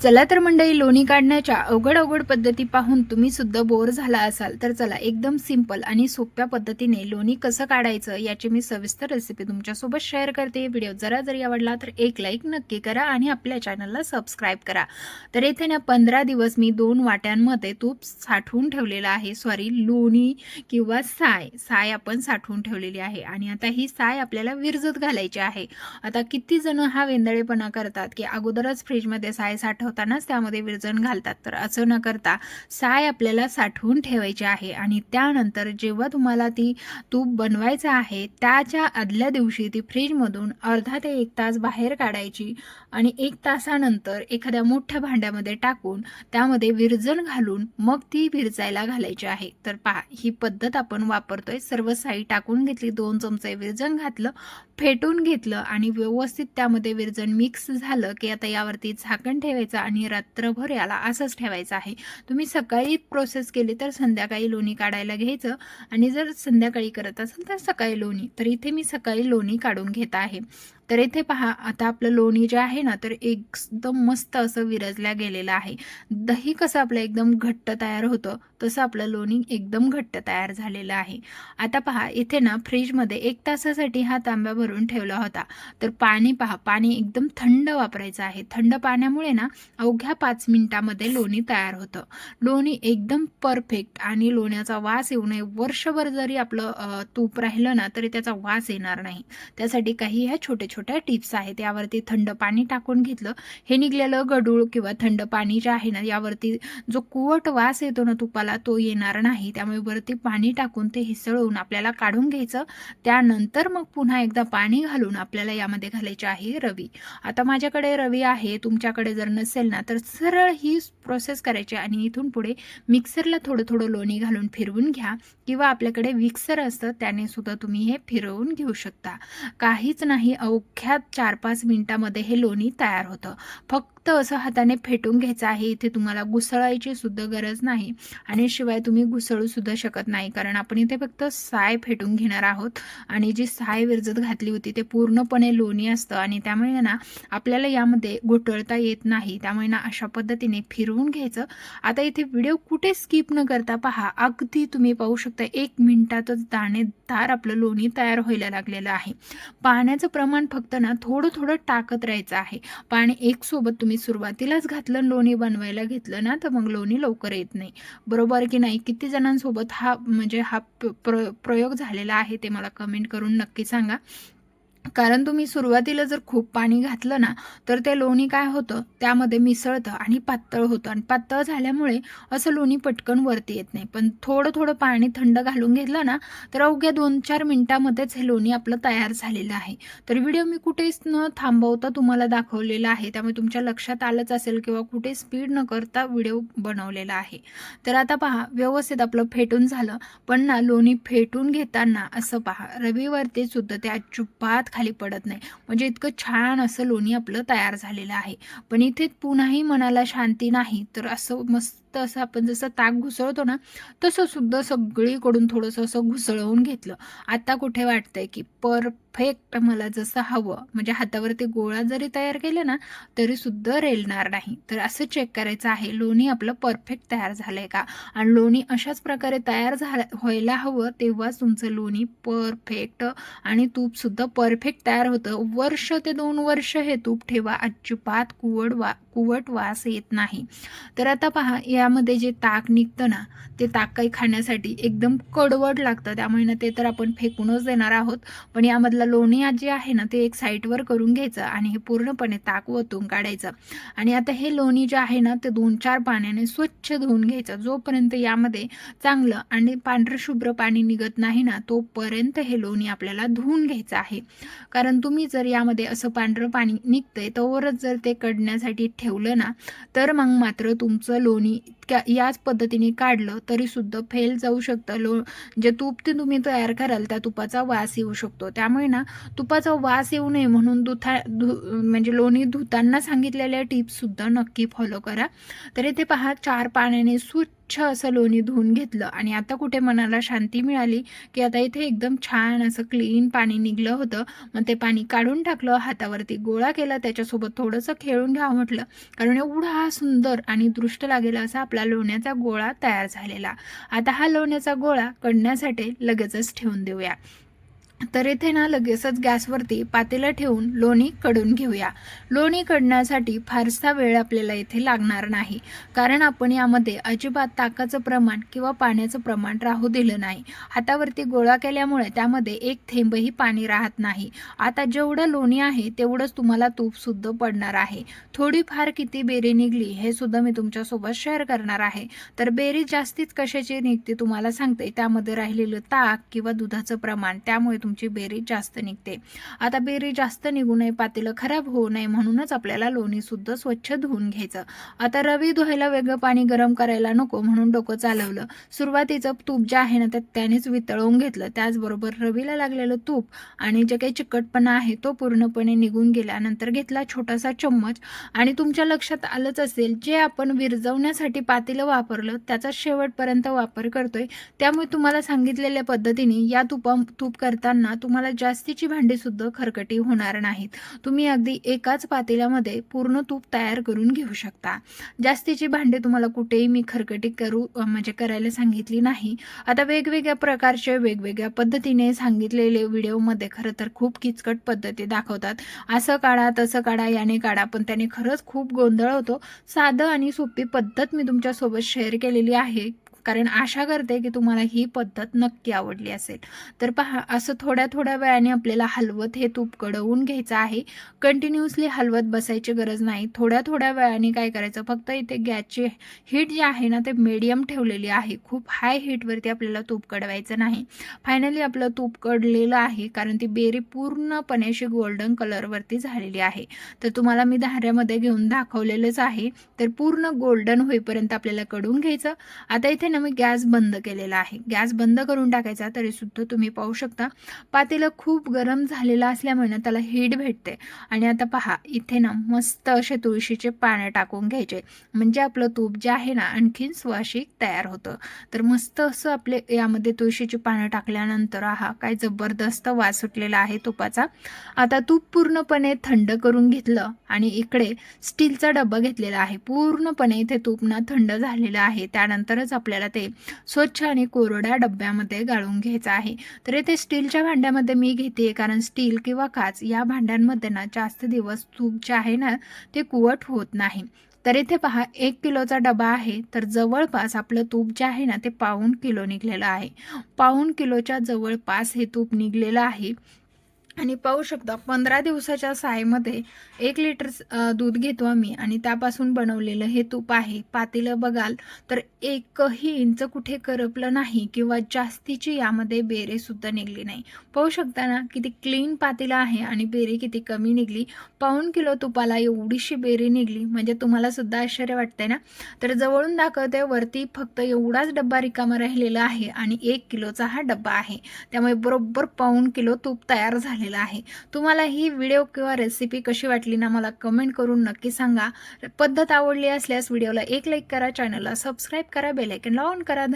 चला तर मंडळी, लोणी काढण्याच्या अवघड पद्धती पाहून तुम्ही सुद्धा बोर झाला असाल तर चला एकदम सिंपल आणि सोप्या पद्धतीने लोणी कसं काढायचं याची मी सविस्तर रेसिपी तुमच्यासोबत शेअर करते। व्हिडिओ जरी आवडला तर एक लाईक नक्की करा आणि आपल्या चॅनलला सबस्क्राईब करा। तर इथे ना 15 दिवस मी 2 वाट्यांमध्ये तूप साठवून ठेवलेलं आहे, लोणी किंवा साय आपण साठवून ठेवलेली आहे आणि आता ही साय आपल्याला विरजत घालायची आहे। आता किती जण हा वेंदळेपणा करतात की अगोदरच फ्रीजमध्ये साय साठवतानाच त्यामध्ये विरजण घालतात, तर असं न करता साय आपल्याला साठवून ठेवायची आहे आणि त्यानंतर जेव्हा तुम्हाला ती तूप बनवायचं आहे त्याच्या आदल्या दिवशी ती फ्रीजमधून अर्धा ते 1 तास बाहेर काढायची आणि 1 तासानंतर एखाद्या मोठ्या भांड्यामध्ये टाकून त्यामध्ये विरजण घालून मग ती विरजायला घालायची आहे। तर पहा, ही पद्धत आपण वापरतोय। सर्व साई टाकून घेतली, 2 चमचे विरजण घातलं, फेटून घेतलं आणि व्यवस्थित त्यामध्ये विरजण मिक्स झालं की आता यावरती झाकण ठेवायचं आणि रात्रभर याला असंच ठेवायचं आहे। तुम्ही सकाळी प्रोसेस केली तर संध्याकाळी लोणी काढायला घ्यायचं आणि जर संध्याकाळी करत असाल तर सकाळी लोणी। तर इथे मी सकाळी लोणी काढून घेत आहे। तर इथे पहा, आता आपलं लोणी जे आहे ना तर एकदम मस्त असं विरजल्या गेलेलं आहे। दही कसं आपलं एकदम घट्ट तयार होतं तसं आपलं लोणी एकदम घट्ट तयार झालेलं आहे। आता पहा, इथे ना फ्रीजमध्ये 1 तासासाठी हा तांब्या भरून ठेवला होता। तर पाणी पहा, पाणी एकदम थंड वापरायचं आहे। थंड पाण्यामुळे ना अवघ्या 5 मिनिटामध्ये लोणी तयार होतं। लोणी एकदम परफेक्ट आणि लोण्याचा वास येऊ नये, वर्षभर जरी आपलं तूप राहिलं ना तरी त्याचा वास येणार नाही, त्यासाठी काही ह्या छोट्या टिप्स आहेत। यावरती थंड पाणी टाकून घेतलं, हे निघलेलं गढूळ किंवा थंड पाणी जे आहे ना यावरती जो कुवट वास येतो ना तुपाला तो येणार नाही, त्यामुळे वरती पाणी टाकून ते हिसळून आपल्याला काढून घ्यायचं। त्यानंतर मग पुन्हा एकदा पाणी घालून आपल्याला यामध्ये घालायची आहे रवी। आता माझ्याकडे रवी आहे, तुमच्याकडे जर नसेल ना तर सरळ ही प्रोसेस करायची आणि इथून पुढे मिक्सरला थोडं लोणी घालून फिरवून घ्या किंवा आपल्याकडे मिक्सर असतं त्याने सुद्धा तुम्ही हे फिरवून घेऊ शकता। काहीच नाही, अवघ्या 4-5 मिनिटामध्ये हे लोणी तयार होतं। फक्त असं हाताने फेटून घ्यायचं आहे, इथे तुम्हाला घुसळायची सुद्धा गरज नाही आणि शिवाय तुम्ही घुसळू सुद्धा शकत नाही, कारण आपण इथे फक्त साय फेटून घेणार आहोत आणि जी साय विरजत घातली होती ते पूर्णपणे लोणी असतं आणि त्यामुळे ना आपल्याला यामध्ये घोटळता येत नाही, त्यामुळे ना अशा पद्धतीने फिरवून घ्यायचं। आता इथे व्हिडिओ कुठे स्किप न करता पहा, अगदी तुम्ही पाहू शकता 1 मिनिटातच दाणेदार आपलं लोणी तयार व्हायला लागलेलं आहे। पाण्याचं प्रमाण फक्त ना थोडं टाकत राहायचं आहे। पाणी एक सोबत तुम्ही सुरुवातीलाच घातलं, लोणी बनवायला घेतलं ना तर मग लोणी लवकर येत नाही, बरोबर की नाही? किती जणांसोबत हा प्रयोग झालेला आहे ते मला कमेंट करून नक्की सांगा। कारण तुम्ही सुरुवातीला जर खूप पाणी घातलं ना तर ते लोणी काय होतं त्यामध्ये मिसळतं आणि पातळ होतं आणि पातळ झाल्यामुळे असं लोणी पटकन वरती येत नाही। पण थोडं पाणी थंड घालून घेतलं ना तर अवघ्या 2-4 मिनिटामध्येच हे लोणी आपलं तयार झालेलं आहे। तर व्हिडिओ मी कुठेच न थांबवता तुम्हाला दाखवलेला आहे, त्यामुळे तुमच्या लक्षात आलंच असेल किंवा कुठे स्पीड न करता व्हिडिओ बनवलेला आहे। तर आता पहा, व्यवस्थित आपलं फेटून झालं, पण ना लोणी फेटून घेताना असं पहा रवीवरती सुद्धा ते अजिबात खाली पडत नाही, म्हणजे इतकं छान असं लोणी आपलं तयार झालेलं आहे। पण इथे पुन्हाही मनाला शांती नाही, तर असं मस्त असं आपण जसं ताक घुसळतो ना तसं सुद्धा सगळीकडून थोडंसं असं घुसळवून घेतलं। आता कुठे वाटतंय की परफेक्ट मला जसं हवं, म्हणजे हातावरती गोळा जरी तयार केला ना तरी सुद्धा रेलणार नाही। तर असं चेक करायचं आहे लोणी आपलं परफेक्ट तयार झालंय का, आणि लोणी अशाच प्रकारे तयार व्हायला हवं, तेव्हाच तुमचं लोणी परफेक्ट आणि तूप सुद्धा परफेक्ट तयार होतं। 1 ते 2 वर्ष हे तूप ठेवा, अजिबात कुवट वास येत नाही। तर आता पहा, यामध्ये जे ताक निघतं ना ते ताक काही खाण्यासाठी एकदम कडवट लागतं, त्यामुळे ना ते तर आपण फेकूनच देणार आहोत। पण यामधला लोणी जे आहे ना ते एक साईडवर करून घ्यायचं आणि हे पूर्णपणे ताक ओतून काढायचं आणि आता हे लोणी जे आहे ना ते 2-4 पाण्याने स्वच्छ धुवून घ्यायचं। जोपर्यंत यामध्ये चांगलं आणि पांढरशुभ्र पाणी निघत नाही ना तोपर्यंत हे लोणी आपल्याला धुवून घ्यायचं आहे। कारण तुम्ही जर यामध्ये असं पांढरं पाणी निघतंय तोवरच जर ते कडण्यासाठी ठेवलं ना तर मग मात्र तुमचं लोणी याच पद्धतीने काढलं तरी सुद्धा फेल जाऊ शकतं। जे तूप ते तुम्ही तयार कराल त्या तुपाचा वास येऊ शकतो, त्यामुळे ना तुपाचा वास येऊ नये म्हणून म्हणजे लोणी धुताना सांगितलेल्या टिप्स सुद्धा नक्की फॉलो करा। तर इथे पहा, 4 पाण्याने स्वच्छ स्वच्छ असं लोणी धुवून घेतलं आणि आता कुठे मनाला शांती मिळाली, की आता इथे एकदम छान असं क्लीन पाणी निघलं होतं. मग ते पाणी काढून टाकलं, हातावरती गोळा केला, त्याच्यासोबत थोडंसं खेळून घ्यावं म्हटलं, कारण एवढा सुंदर आणि दृष्ट लागेल असा आपला लोण्याचा गोळा तयार झालेला. आता हा लोण्याचा गोळा कडण्यासाठी लगेचच ठेवून देऊया. तर इथे ना लगेचच गॅसवरती पातेलं ठेवून लोणी कडून घेऊया. लोणी कडण्यासाठी फारसा वेळ आपल्याला इथे लागणार नाही, कारण आपण यामध्ये अजिबात ताकाचं प्रमाण किंवा पाण्याचं प्रमाण राहू दिलं नाही. हातावरती गोळा केल्यामुळे त्यामध्ये एक थेंबही पाणी राहत नाही. आता जेवढं लोणी आहे तेवढंच तुम्हाला तूपसुद्धा पडणार आहे. थोडीफार किती बेरी निघली हे सुद्धा मी तुमच्यासोबत शेअर करणार आहे. तर बेरी जास्तीच कशाची निघते तुम्हाला सांगते, त्यामध्ये राहिलेलं ताक किंवा दुधाचं प्रमाण, त्यामुळे तुमची बेरी जास्त निघते. आता बेरी जास्त निघू नये, पातेलं खराब होऊ नये म्हणूनच आपल्याला लोणी सुद्धा स्वच्छ धुवून घ्यायचं. आता रवी धुवायला वेगळं पाणी गरम करायला नको म्हणून डोकं चालवलं. सुरुवातीचं तूप जे आहे ना त्यानेच वितळवून घेतलं. त्याचबरोबर रवीला लागलेलं तूप आणि जे काही चिकटपणा आहे तो पूर्णपणे निघून गेला. नंतर घेतला छोटासा चम्मच आणि तुमच्या लक्षात आलंच असेल, जे आपण विरजवण्यासाठी पातेलं वापरलं त्याचा शेवटपर्यंत वापर करतोय. त्यामुळे तुम्हाला सांगितलेल्या पद्धतीने या तूप करताना तुम्हाला जास्तीची भांडी सुद्धा खरकटी होणार नाहीत. तुम्ही अगदी एकाच पातेल्यामध्ये पूर्ण तूप तयार करून घेऊ शकता. जास्तीची भांडी तुम्हाला कुठेही मी खरकटी करायला सांगितली नाही. आता वेगवेगळ्या प्रकारचे वेगवेगळ्या पद्धतीने सांगितलेले व्हिडिओमध्ये खरं तर खूप किचकट पद्धती दाखवतात. असं काढा, तसं काढा, याने काढा, पण त्याने खरंच खूप गोंधळ होतो. साधं आणि सोपी पद्धत मी तुमच्यासोबत शेअर केलेली आहे, कारण आशा करते की तुम्हाला ही पद्धत नक्की आवडली असेल. तर पहा, असं थोड्या थोड्या वेळाने आपल्याला हलवत हे तूप कडवून घ्यायचं आहे. कंटिन्युअसली हलवत बसायची गरज नाही. थोड्या थोड्या वेळाने काय करायचं, फक्त इथे गॅसची हीट जी आहे ना ते मीडियम ठेवलेली आहे. खूप हाय हीटवरती आपल्याला तूप कडवायचं नाही. फायनली आपलं तूप कडलेलं आहे, कारण ती बेरी पूर्णपणे अशी गोल्डन कलरवरती झालेली आहे. तर तुम्हाला मी धाऱ्यामध्ये घेऊन दाखवलेलंच आहे. तर पूर्ण गोल्डन होईपर्यंत आपल्याला कडून घ्यायचं. आता इथे ना मी गॅस बंद केलेला आहे. गॅस बंद करून टाकायचा. तरी सुद्धा तुम्ही पाहू शकता पातेलं खूप गरम झालेलं असल्यामुळे त्याला हीट भेटते. आणि आता पहा, इथे ना मस्त असे तुळशीचे पानं टाकून घ्यायचे, म्हणजे आपलं तूप जे आहे ना आणखीन सुवासिक तयार होतं. तर मस्त असं आपले यामध्ये तुळशीची पानं टाकल्यानंतर काय जबरदस्त वास सुटलेला आहे तुपाचा. आता तूप पूर्णपणे थंड करून घेतलं आणि इकडे स्टीलचा डब्बा घेतलेला आहे. पूर्णपणे इथे तूप ना थंड झालेलं आहे. त्यानंतरच आपल्याला ते स्वच्छ आणि कोरड्या डब्यामध्ये गाळून घ्यायचं आहे. तर इथे स्टीलच्या भांड्यामध्ये मी घेते, कारण स्टील किंवा काच या भांड्यांमध्ये ना जास्त दिवस तूप जे आहे ना ते कुवट होत नाही. तर इथे पहा, 1 किलोचा डबा आहे. तर जवळपास आपलं तूप जे आहे ना ते 1.25 किलो निघलेलं आहे. 1.25 किलोच्या जवळपास हे तूप निघलेलं आहे. आणि पाहू शकता 15 दिवसाच्या सायमध्ये 1 लिटर दूध घेतो आम्ही आणि त्यापासून बनवलेलं हे तूप आहे. पातेलं बघाल तर एकही इंच कुठे करपलं नाही किंवा जास्तीची यामध्ये बेरे सुद्धा निघली नाही. पाहू शकता ना किती क्लीन पातेलं आहे आणि बेरी किती कमी निघली. 1.25 किलो तुपाला एवढीशी बेरी निघली म्हणजे तुम्हाला सुद्धा आश्चर्य वाटतंय ना. तर जवळून दाखवते, वरती फक्त एवढाच डब्बा रिकामा राहिलेला आहे आणि 1 किलोचा हा डब्बा आहे. त्यामुळे बरोबर 1.25 किलो तूप तयार झालेलं आहे. तुम्हाला ही व्हिडिओ किंवा रेसिपी कशी वाटली ना मला कमेंट करून नक्की सांगा. पद्धत आवडली असल्यास व्हिडिओला एक लाईक करा, चॅनलला सबस्क्राईब करा, बेल आयकॉनला ऑन करा.